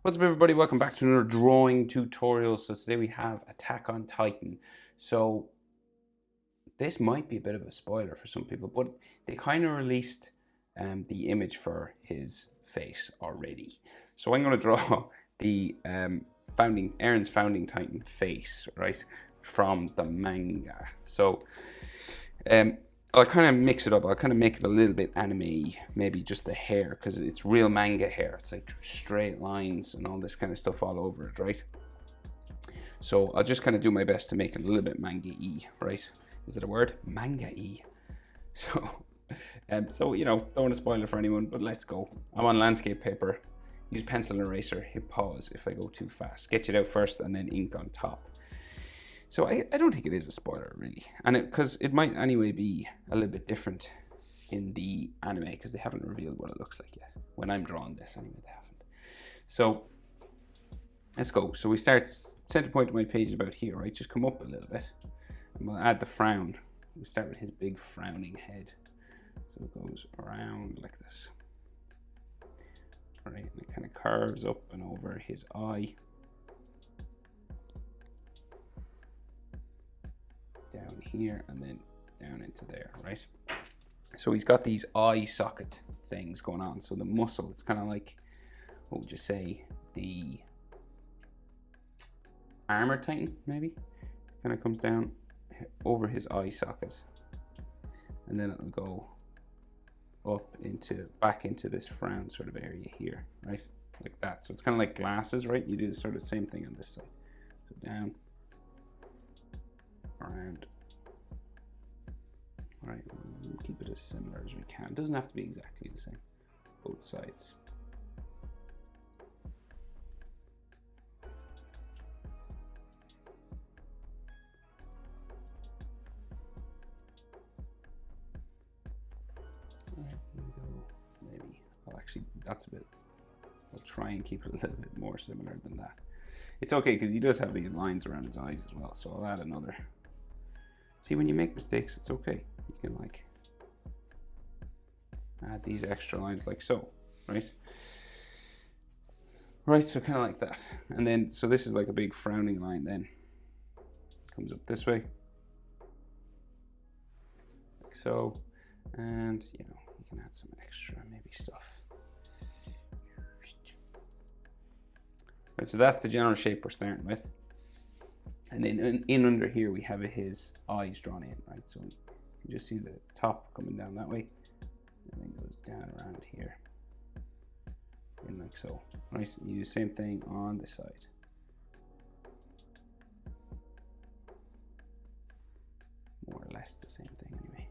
What's up, everybody? Welcome back to another drawing tutorial. So today we have Attack on Titan. So this might be a bit of a spoiler for some people, but they kind of released the image for his face already. So I'm going to draw the Eren's founding Titan face, right, from the manga. So I'll kind of mix it up. I'll kind of make it a little bit anime, maybe just the hair, because it's real manga hair. It's like straight lines and all this kind of stuff all over it, right? So I'll just kind of do my best to make it a little bit manga-y, right? Is it a word? Manga-y. So, don't want to spoil it for anyone, but let's go. I'm on landscape paper. Use pencil and eraser. Hit pause if I go too fast. Sketch it out first and then ink on top. So I don't think it is a spoiler, really. And because it might anyway be a little bit different in the anime, because they haven't revealed what it looks like yet. When I'm drawing this, anyway, they haven't. So let's go. So we start, center point of my page is about here, right? Just come up a little bit. And we'll add the frown. We start with his big frowning head. So it goes around like this. All right, and it kind of curves up and over his eye. Down here and then down into there, right? So he's got these eye socket things going on. So the muscle, it's kind of like, what would you say, the armor Titan, maybe? Kind of comes down over his eye socket, and then it'll go up back into this frown sort of area here, right? Like that. So it's kind of like glasses, right? You do the sort of same thing on this side. So down, around. All right, we'll keep it as similar as we can. It doesn't have to be exactly the same, both sides. All right, here we go. Maybe I'll try and keep it a little bit more similar than that. It's okay because he does have these lines around his eyes as well, so I'll add another. See, when you make mistakes, it's okay. You can like add these extra lines like so, right? Right, so kind of like that. And then, so this is like a big frowning line then. Comes up this way. Like so. And, you can add some extra maybe stuff. Right, so that's the general shape we're starting with. And then in under here, we have his eyes drawn in, right? So you can just see the top coming down that way. And then goes down around here. And like so, right? You do the same thing on this side. More or less the same thing anyway.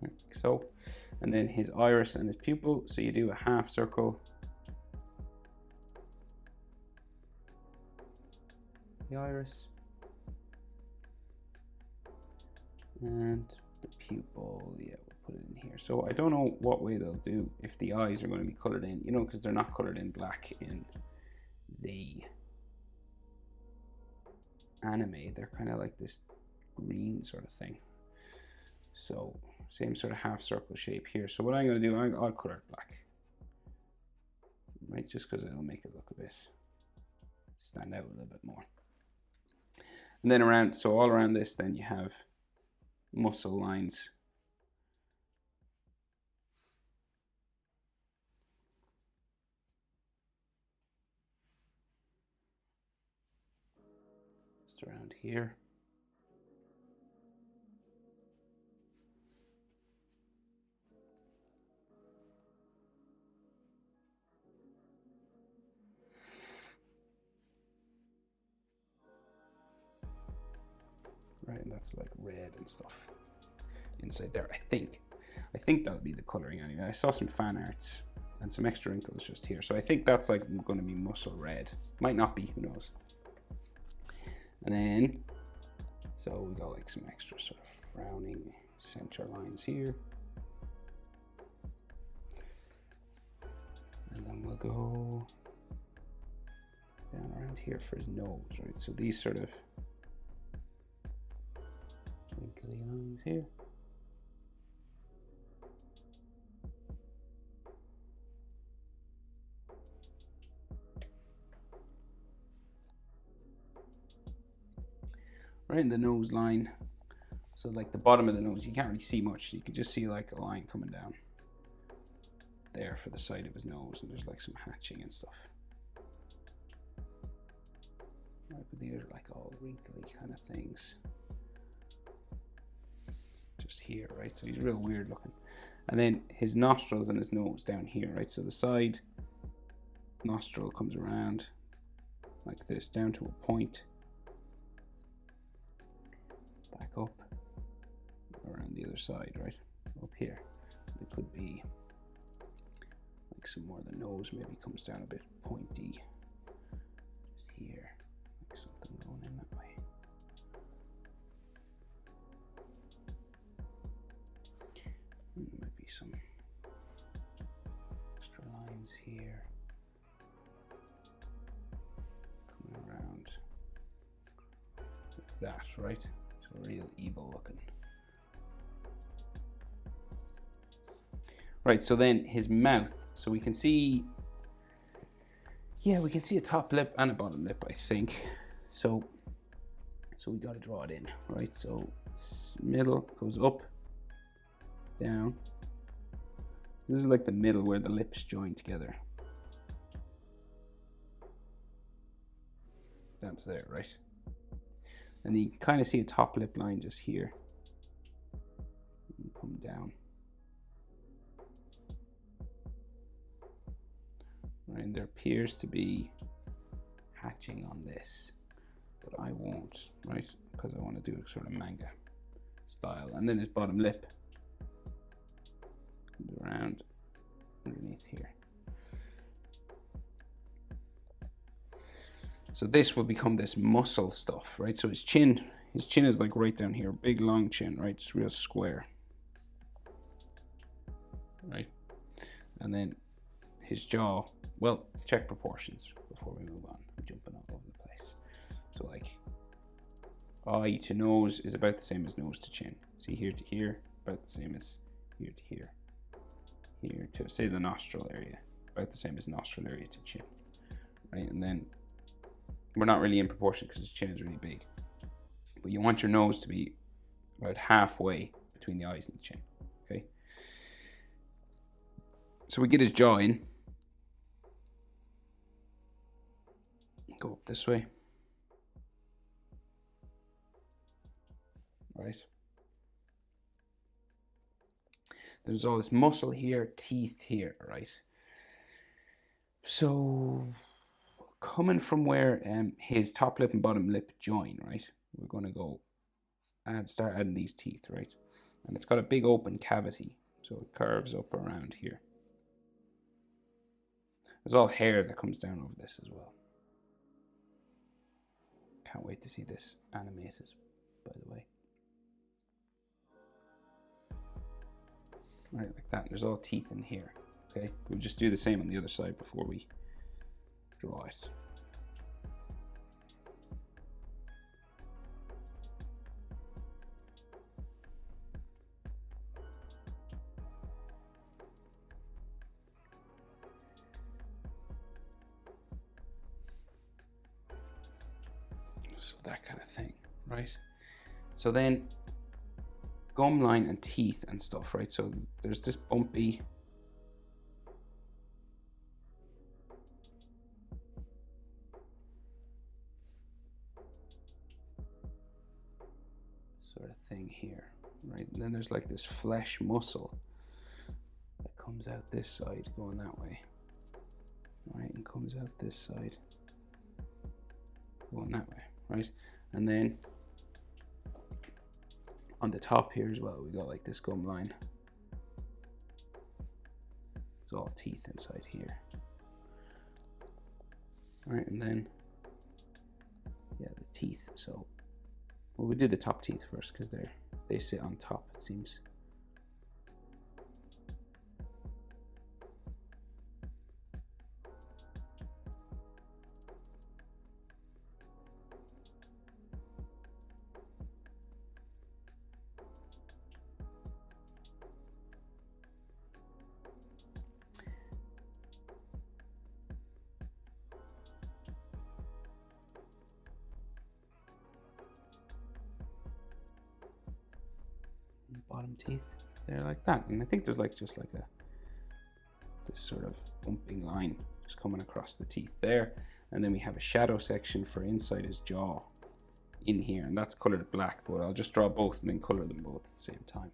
Like so. And then his iris and his pupil. So you do a half circle. The iris and the pupil, yeah, we'll put it in here. So I don't know what way they'll do if the eyes are going to be colored in, because they're not colored in black in the anime. They're kind of like this green sort of thing. So same sort of half circle shape here. So what I'm going to do, I'll color it black, right? Just because it'll make it look a bit, stand out a little bit more. And then all around this, then you have muscle lines. Just around here. Right, and that's like red and stuff inside there. I think that'll be the coloring anyway. I saw some fan arts and some extra wrinkles just here, so I think that's like going to be muscle red. Might not be, who knows. And then, so we got like some extra sort of frowning center lines here, and then we'll go down around here for his nose, right? So these sort of wrinkly lines here. right in the nose line. So like the bottom of the nose, you can't really see much. You can just see like a line coming down there for the side of his nose, and there's like some hatching and stuff. Right, but these are like all wrinkly kind of things. Just here, right? So he's real weird looking. And then his nostrils and his nose down here, right? So the side nostril comes around like this, down to a point, back up, around the other side, right? Up here. It could be like some more of the nose maybe comes down a bit pointy. Just here, like something going in that way. And there might be some extra lines here. Coming around like that, right? So real evil looking. Right, so then his mouth. So we can see, yeah, we can see a top lip and a bottom lip, I think. So we got to draw it in, right? So middle goes up, down. This is like the middle where the lips join together. Down to there, right? And you can kind of see a top lip line just here. And come down. Right, and there appears to be hatching on this, but I won't, right? Because I want to do a sort of manga style. And then his bottom lip comes around underneath here. So this will become this muscle stuff, right? So his chin is like right down here, big long chin, right? It's real square, right? And then his jaw. Well, check proportions before we move on. I'm jumping all over the place. So like eye to nose is about the same as nose to chin. See, here to here, about the same as here to here. Here to, say, the nostril area, about the same as nostril area to chin. Right, and then we're not really in proportion because his chin is really big. But you want your nose to be about halfway between the eyes and the chin, okay? So we get his jaw in. Go up this way. Right. There's all this muscle here, teeth here, right? So coming from where his top lip and bottom lip join, right? We're going to go start adding these teeth, right? And it's got a big open cavity, so it curves up around here. There's all hair that comes down over this as well. Can't wait to see this animated, by the way. Right, like that. There's all teeth in here. Okay, we'll just do the same on the other side before we draw it. So that kind of thing, right? So then gum line and teeth and stuff, right? So there's this bumpy sort of thing here, right? And then there's like this flesh muscle that comes out this side going that way, right? And comes out this side going that way, right? And then on the top here as well, we got like this gum line. It's all teeth inside here. All right, and then, yeah, the teeth. So, well, we do the top teeth first because they sit on top, it seems. bottom teeth there like that. And I think there's like just like this sort of bumping line just coming across the teeth there. And then we have a shadow section for inside his jaw in here, and that's colored black, but I'll just draw both and then color them both at the same time.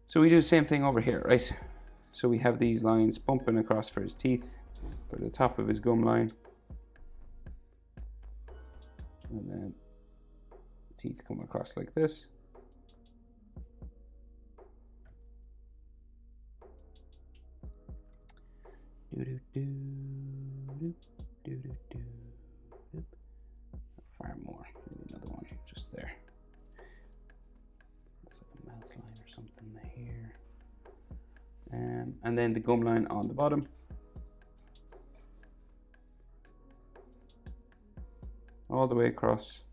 So we do the same thing over here, right? So we have these lines bumping across for his teeth, for the top of his gum line. And then the teeth come across like this. Far more, maybe another one just there. It's like a mouth line or something here. And then the gum line on the bottom. All the way across.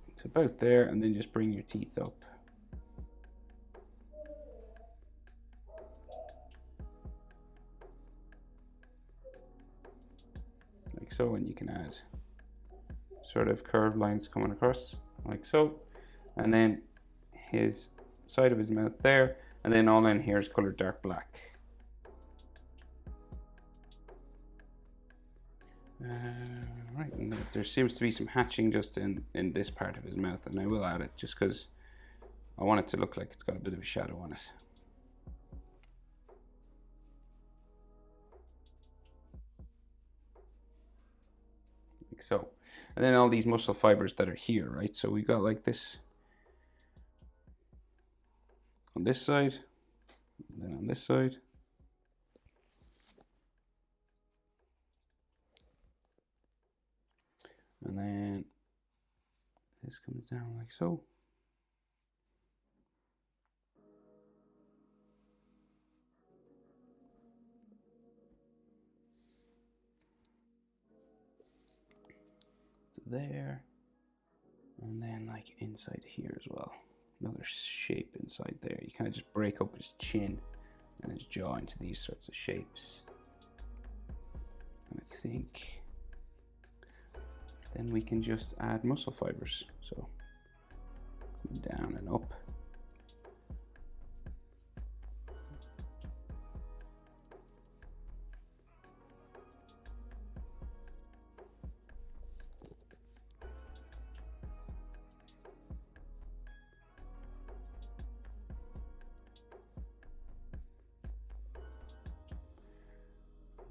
It's about there, and then just bring your teeth up. Like so, and you can add sort of curved lines coming across, like so. And then his side of his mouth there, and then all in here is colored dark black. Right, and there seems to be some hatching just in this part of his mouth, and I will add it just because I want it to look like it's got a bit of a shadow on it. Like so. And then all these muscle fibers that are here, right? So we got like this on this side, and then on this side. And then this comes down like so. There, and then like inside here as well, another shape inside there. You kind of just break up his chin and his jaw into these sorts of shapes, and I think then we can just add muscle fibers, so down and up.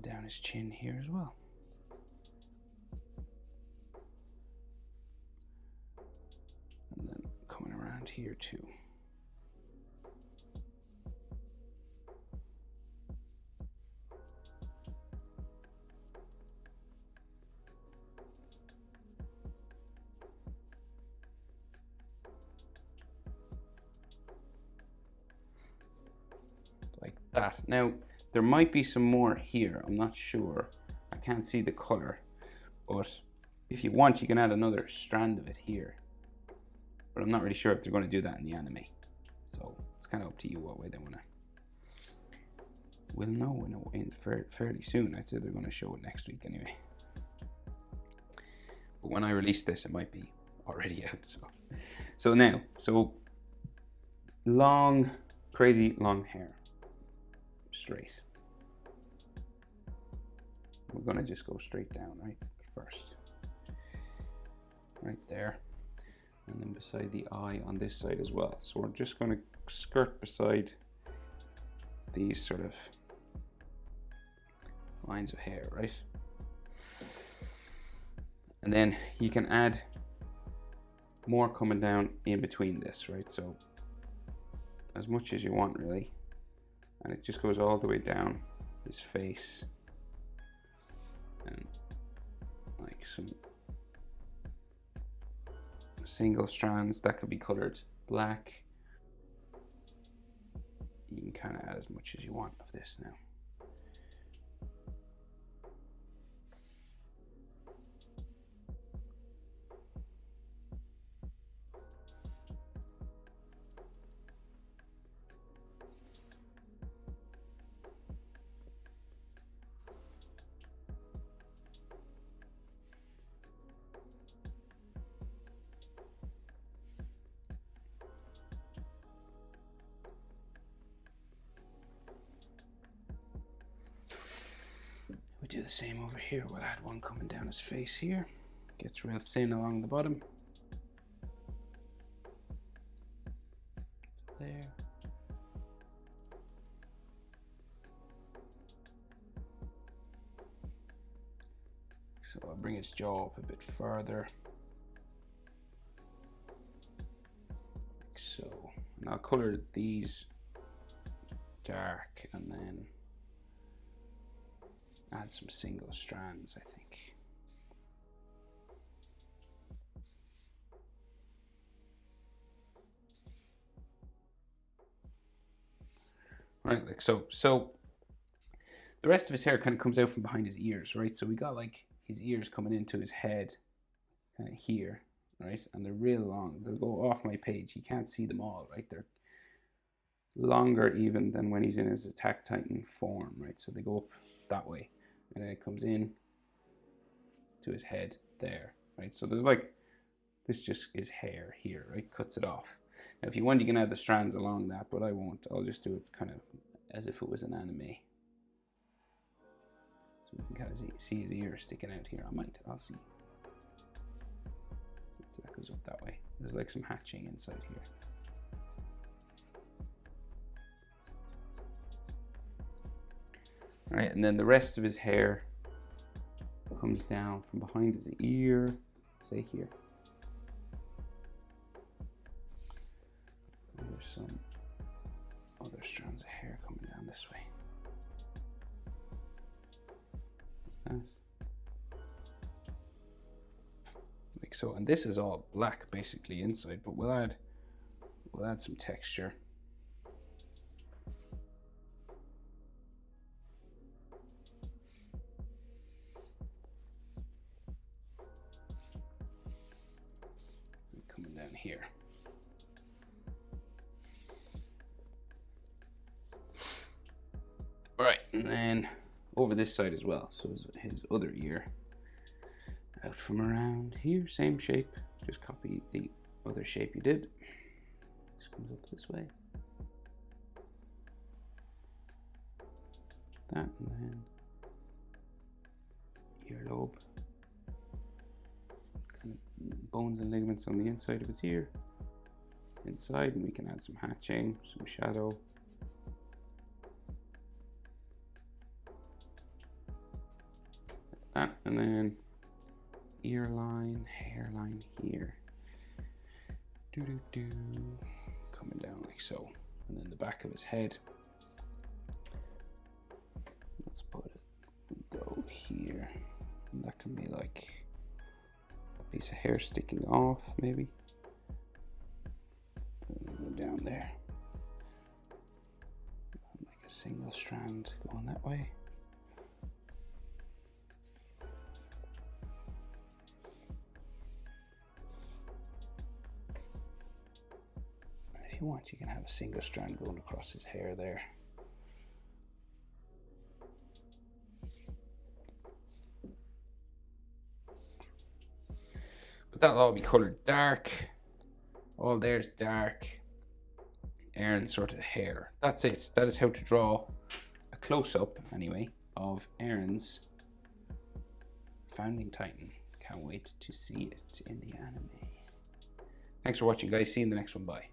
Down his chin here as well. And then coming around here too. Like that. Now, there might be some more here, I'm not sure. I can't see the color, but if you want, you can add another strand of it here. But I'm not really sure if they're going to do that in the anime. So it's kind of up to you what way they want to. We'll know in fairly soon. I'd say they're going to show it next week anyway. But when I release this, it might be already out. So now, long, crazy long hair. Straight. We're going to just go straight down, right? First. Right there. And then beside the eye on this side as well. So we're just going to skirt beside these sort of lines of hair, right? And then you can add more coming down in between this, right? So as much as you want, really. And it just goes all the way down his face. And like some single strands that could be colored black. You can kind of add as much as you want of this now. do the same over here. We'll add one coming down his face here. Gets real thin along the bottom. There. So I'll bring his jaw up a bit further. Like so. And I'll color these dark and then add some single strands, I think. Right, like so. So the rest of his hair kind of comes out from behind his ears, right? So we got like his ears coming into his head, kind of here, right? And they're real long. They'll go off my page. You can't see them all, right? They're longer even than when he's in his Attack Titan form, right? So they go up that way, and then it comes in to his head there, right? So there's like, this just is hair here, right? Cuts it off. Now, if you want, you can add the strands along that, but I won't. I'll just do it kind of as if it was an anime. So you can kind of see his ear sticking out here. I'll see. So that goes up that way. There's like some hatching inside here. All right, and then the rest of his hair comes down from behind his ear, say here. And there's some other strands of hair coming down this way. Like that. Like so, and this is all black basically inside, but we'll add some texture. Here. Right, and then over this side as well. So his other ear out from around here, same shape. Just copy the other shape you did. This comes up this way. That, and then earlobe. Bones and ligaments on the inside of his ear, inside, and we can add some hatching, some shadow. Like that, and then ear line, hairline here. Coming down like so. And then the back of his head. Let's put it, go here. And that can be like piece of hair sticking off, maybe. Go down there. Like a single strand going that way. If you want, you can have a single strand going across his hair there. But that'll all be colored dark. All there's dark. Eren's sort of hair. That's it. That is how to draw a close-up, anyway, of Eren's Founding Titan. Can't wait to see it in the anime. Thanks for watching, guys. See you in the next one. Bye.